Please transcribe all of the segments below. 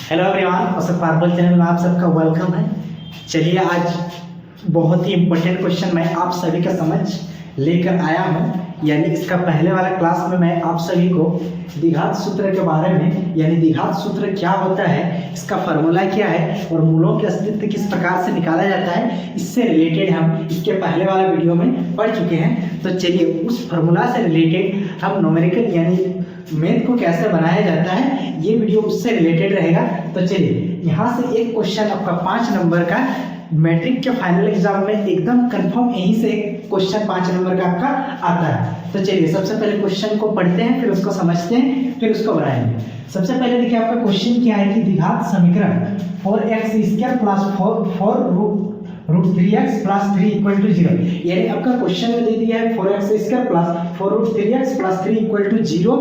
Hello everyone, औसत पार्बल channel में आप सबका वेलकम है। चलिए आज बहुत ही इम्पोर्टेंट क्वेश्चन मैं आप सभी का समझ लेकर आया हूँ। यानी इसका पहले वाला क्लास में मैं आप सभी को द्विघात सूत्र के बारे में, यानी द्विघात सूत्र क्या होता है, इसका फॉर्मूला क्या है और मूलों के अस्तित्व किस प्रकार से निकाला जाता है, इससे रिलेटेड हम इसके पहले वाला वीडियो में पढ़ चुके हैं। तो चलिए उस फार्मूला से रिलेटेड हम न्यूमेरिकल यानी मैथ को कैसे बनाया जाता है, ये वीडियो उससे रिलेटेड रहेगा। तो चलिए यहाँ से एक क्वेश्चन आपका 5 नंबर का मैट्रिक के फाइनल एग्जाम में एकदम कंफर्म यहीं से एक क्वेश्चन 5 नंबर का आपका आता है। तो चलिए सबसे पहले क्वेश्चन को पढ़ते हैं, फिर उसको समझते हैं, फिर उसको बनाएंगे। सबसे पहले देखिए आपका क्वेश्चन क्या है कि द्विघात समीकरण 4x² plus 4 3x plus 3 equal to 0। यानी आपका क्वेश्चन में दे दिया है 4x² plus 4 3x plus 3 equal to 0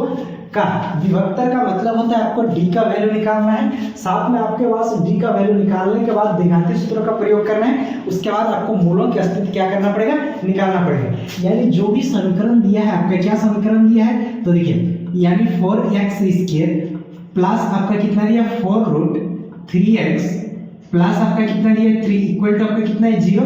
का विभक्तर का मतलब होता है आपको d का वैल्यू निकालना है। साथ में आपके पास d का वैल्यू निकालने के बाद द्विघाती सूत्र का प्रयोग करना है। उसके बाद आपको मूलों के अस्तित्व क्या करना पड़ेगा, निकालना पड़ेगा। यानी जो भी समीकरण दिया है आपका, क्या समीकरण दिया है तो देखिए, यानी 4x² प्लस आपका कितना दिया 4√3x प्लस आपका कितना दिया 3 इक्वल टू आपका कितना है 0।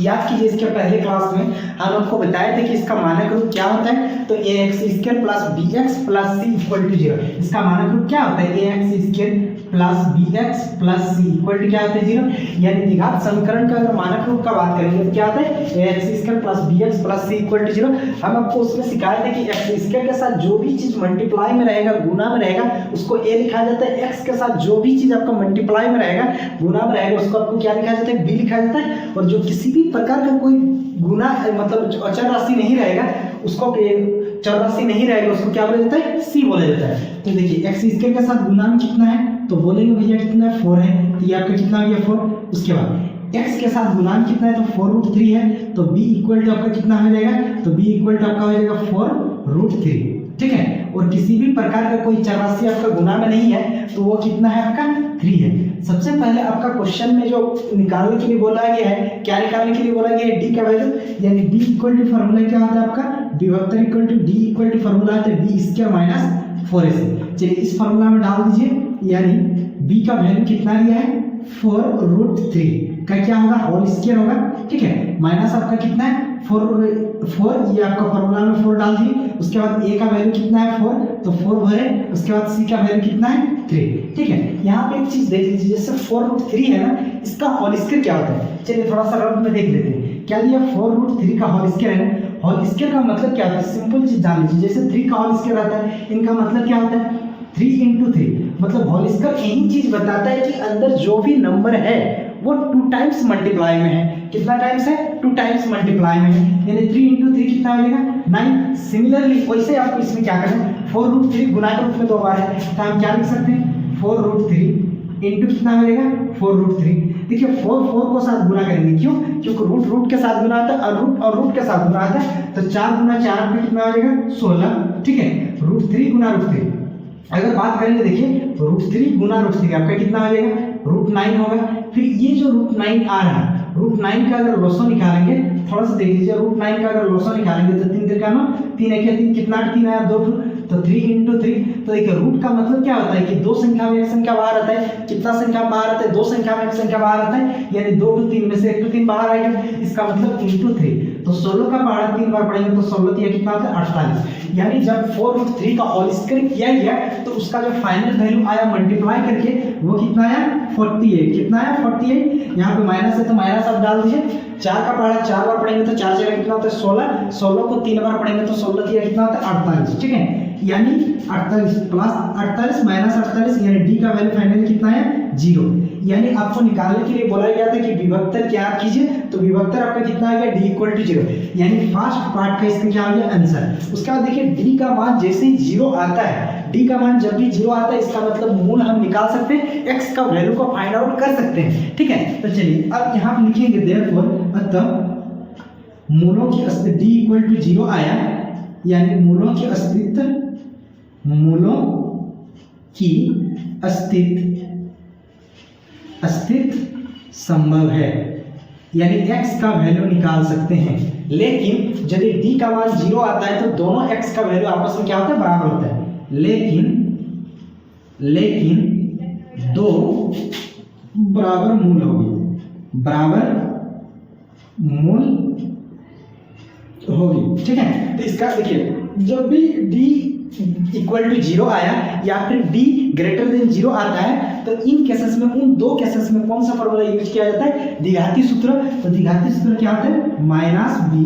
याद कीजिए इसके पहले क्लास में हम आपको बताए थे कि इसका मानक रूप क्या होता है, तो ax² plus bx plus c equal to 0। इसका मानक रूप क्या होता है, ax² plus bx plus c equal to क्या होता है 0। यानी द्विघात समीकरण का अगर मानक रूप का बात करेंगे तो क्या होता है ax² plus bx plus c equal to 0। हम आपको उसमें सिखाए थे कि x² के साथ जो भी चीज मल्टीप्लाई में रहेगा, गुना में रहेगा, उसको a लिखा जाता है। x के साथ जो भी चीज आपका मल्टीप्लाई में रहेगा, गुना में रहेगा, उसको आपको क्या लिखा जाता है, b लिखा जाता है। और जो किसी भी प्रकार का कोई गुना मतलब अचर राशि नहीं रहेगा, उसको चर राशि नहीं रहेगा, उसको क्या बोला जाता है, c बोला जाता है। तो देखिए x² के साथ गुना में कितना है तो बोलेंगे भैया कितना है 4 है, तो ये आपका कितना हो गया 4। उसके बाद x के साथ गुणांक कितना है तो 4√3 है, तो b इक्वल टू आपका कितना हो जाएगा, तो b इक्वल टू आपका हो जाएगा 4√3। ठीक है। और किसी भी प्रकार का कोई चर राशि आपका गुना में नहीं है तो वो कितना है आपका 3 है। सबसे पहले आपका क्वेश्चन में जो निकालने के लिए बोला गया है, क्या निकालने के लिए बोला गया है, d का वैल्यू। यानी d इक्वल टू फॉर्मूला क्या होता है आपका, विभक्तर equal to d equal to formula होता है b² माइनस 4ac। चलिए इस फॉर्मूला में डाल दीजिए। यानी b का वैल्यू कितना लिया है 4√3 का क्या होगा, होल स्क्वायर होगा। ठीक है। माइनस आपका कितना है 4 ये आपका फॉर्मूला में 4 डाल दिए। उसके बाद a का वैल्यू कितना है 4, तो 4 भरे। उसके बाद c का वैल्यू कितना है 3। ठीक है। यहाँ पे एक चीज देख लीजिए, जैसे 4√3 है ना, इसका होल स्क्वायर क्या होता है, चलिए थोड़ा सा रफ में देख लेते हैं। क्या दिया 4√3 का होल स्क्वायर है। होल स्क्वायर का मतलब क्या होता है, सिंपल चीज जान लीजिए। जैसे 3 का होल स्क्वायर आता है, इनका मतलब क्या होता है 3 × 3, मतलब होल स्क्वायर यही चीज बताता है कि अंदर जो भी नंबर है वो 2 टाइम्स मल्टीप्लाई में है। कितना टाइम्स है, 2 टाइम्स मल्टीप्लाई में है। यानी 3 × 3 कितना हो जाएगा 9। सिमिलरली वैसे आपको इसमें क्या करना है, 4√3 गुना के रूप में 2 बार है, तो हम क्या लिख सकते हैं 4√3 इंटू कितना हो जाएगा 4√3। देखिए 4 को साथ गुना करेंगे, क्यों, क्योंकि रूट के साथ गुना आता है और रूट के साथ गुना आता है, तो 4 गुना 4 पे कितना हो जाएगा 16। ठीक है। √3 गुना √3 अगर बात करेंगे, देखिए √3 गुना √3 आपका कितना हो जाएगा √9 होगा। फिर ये जो √9 आ रहा है, √9 का अगर लोसो निकालेंगे, थोड़ा सा देख लीजिए, √9 का अगर लोसो निकालेंगे तो 3 3 3 है, 3 कितना 3 आया 2, तो 3 × 3। तो देखिए रूट का मतलब क्या होता है कि 2 संख्या में एक संख्या बाहर आता है। कितना संख्या बाहर आता है, 2 संख्या में एक संख्या बाहर आता है। यानी 2 × 3 में से 1 × 3 बाहर आएगा, इसका मतलब 3 × 3। तो 16 का पहाड़ा 3 बार पढ़ेंगे तो 16 3 कितना होता है 48। यानी जब 4√3 का होल स्क्वायर किया गया तो उसका जो फाइनल वैल्यू आया मल्टीप्लाई करके वो कितना आया 48। कितना आया 48। यहाँ पे माइनस है तो माइनस आप डाल दीजिए। 4 का पहाड़ा 4 बार पढ़ेंगे तो 4 जगह कितना होता है 16। 16 को 3 बार पढ़ेंगे तो 16 3 कितना होता है 48। ठीक है। यानी 48 प्लस 48 माइनस 48, यानी d का वैल्यू फाइनल कितना है 0। यानी आपको निकालने के लिए बोला गया था कि विभक्तर क्या कीजिए, तो विभक्तर आपका कितना आ गया d इक्वल टू 0। यानी फर्स्ट पार्ट का इसका क्या आ गया आंसर। उसके बाद देखिए d का मान जैसे ही 0 आता है, d का मान जब भी 0 आता है इसका मतलब मूल हम निकाल सकते हैं, x का वैल्यू को फाइंड आउट कर सकते हैं। ठीक है। तो चलिए अब यहाँ पे लिखेंगे देयरफॉर, अतः मूलों की अस्तित्व d इक्वल टू 0 आया, यानी मूलों की अस्तित्व संभव है। यानी x का वैल्यू निकाल सकते हैं। लेकिन यदि d का मान 0 आता है तो दोनों x का वैल्यू आपस में क्या होता है, बराबर होता है। लेकिन 2 बराबर मूल होगी, बराबर मूल होगी। ठीक है, तो इसका देखिए जब भी d इक्वल टू 0 आया या फिर d ग्रेटर देन 0 आता है तो इन केसेस में, उन दो केसेस में कौन सा फॉर्मूला यूज किया जाता है? द्विघाती सूत्र। तो द्विघाती सूत्र क्या होता है? Minus B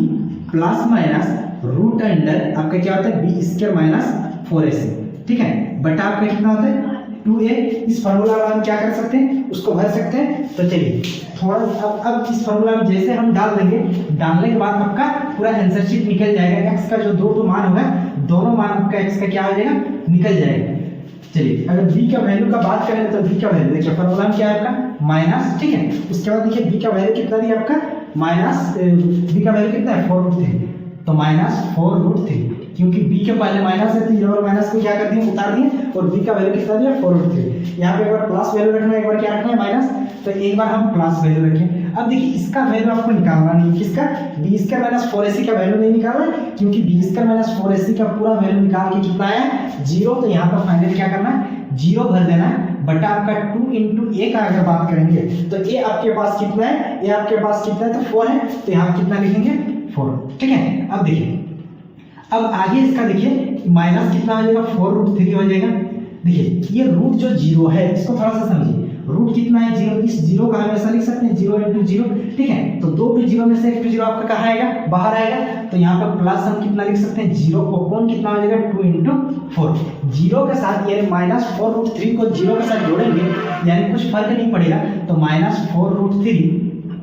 plus minus root under आपका क्या होता है? B square minus 4ac। ठीक है, बटा आपका कितना होता है? 2a। इस फॉर्मूला में हम क्या कर सकते हैं? उसको भर सकते हैं। तो चलिए थोड़ा अब इस फॉर्मूला में जैसे हम डाल देंगे, डालने के बाद आपका पूरा आंसर शीट निकल जाएगा। x का जो दो मान होगा, दोनों मान आपका x का क्या हो जाएगा? निकल जाएगा। चलिए अगर b का वैल्यू का बात करें तो b का वैल्यू देखिए फॉर्मूला में क्या है आपका? माइनस। ठीक है, उसके बाद देखिए b का वैल्यू कितना दिया आपका? माइनस b का वैल्यू कितना है? 4√3। तो माइनस 4√3, क्योंकि b के पहले माइनस है तो ये और माइनस को क्या कर दिए? उतार दिए, और b का वैल्यू कितना दिया? 4√3। यहाँ पे एक बार प्लस वैल्यू रखना है, एक बार क्या रखना है? माइनस। तो एक बार हम प्लस वैल्यू रखें। अब देखिए इसका वैल्यू आपको निकालना नहीं है, किसका? b स्क्वायर माइनस 4ac का वैल्यू नहीं निकालना, क्योंकि b स्क्वायर माइनस 4ac का पूरा वैल्यू निकाल के कितना आया? 0। तो यहाँ पर फाइनल क्या करना है? 0 भर देना है, बटा आपका 2 into a का अगर बात करेंगे तो a आपके पास कितना है? a आपके पास कितना है? तो 4 है, तो यहाँ कितना लिखेंगे? 4। ठीक है, अब देखिए अब आगे इसका देखिए माइनस कितना हो जाएगा? 4√3 हो जाएगा। देखिए ये रूट जो 0 है इसको थोड़ा सा समझिए, रूट कितना है? 0। इस 0 का हम ऐसा लिख सकते हैं 0 into 0। ठीक है, तो 2 to 0 में से 1 to 0 आपका कहाँ आएगा? बाहर आएगा। तो यहाँ पर प्लस हम कितना लिख सकते हैं? 0 अपॉन कितना हो जाएगा? 2 into 4। 0 के साथ यानी माइनस 4√3 को 0 के साथ जोड़ेंगे यानी कुछ फर्क नहीं पड़ेगा, तो माइनस 4√3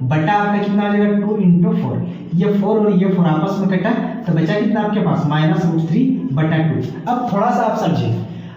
बटा आपका कितना हो जाएगा? 2 into 4। ये 4 और ये 4 आपस में कटा तो बचा कितना आपके पास? माइनस √3 बटा 2। अब थोड़ा सा आप समझिए,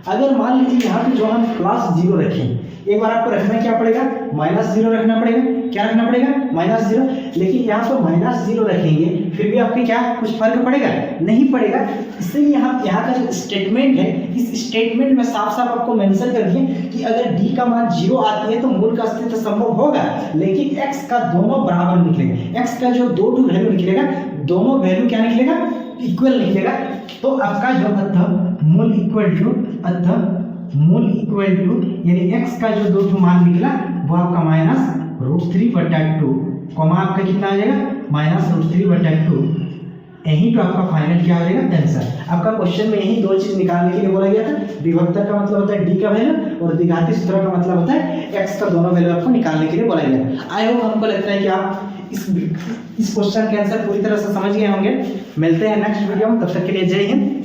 अगर मान लीजिए यहाँ पे जो हम प्लस 0 रखें, एक बार आपको रखना क्या पड़ेगा? माइनस 0 रखना पड़ेगा। क्या रखना पड़ेगा? माइनस 0। लेकिन यहाँ पर माइनस 0 रखेंगे फिर भी आपके क्या कुछ फर्क पड़ेगा? नहीं पड़ेगा। इसलिए यहाँ का जो स्टेटमेंट है, इस स्टेटमेंट में साफ साफ आपको मेंशन कर दिए कि अगर d का मान 0 आती है तो मूल का अस्तित्व संभव होगा, लेकिन x का दोनों बराबर निकलेगा। x का जो दो वैल्यू निकलेगा, दोनों वैल्यू क्या निकलेगा? इक्वल निकलेगा। तो आपका जो अतः मूल इक्वल टू यानी x का जो दो मान निकला वो आपका माइनस √3/2, कॉमा आपका कितना आ जाएगा? माइनस √3/2। यही तो आपका फाइनल क्या हो जाएगा? आंसर। आपका क्वेश्चन में यही दो चीज निकालने के लिए बोला गया था। विभक्तर का मतलब होता है d का वैल्यू, और द्विघाती सूत्र का मतलब होता है x का दोनों वैल्यू आपको निकालने के लिए बोला गया। आई होप हमको लगता है कि आप इस क्वेश्चन के आंसर पूरी तरह से समझ गए होंगे। मिलते हैं नेक्स्ट वीडियो में, तब तक के लिए जय हिंद।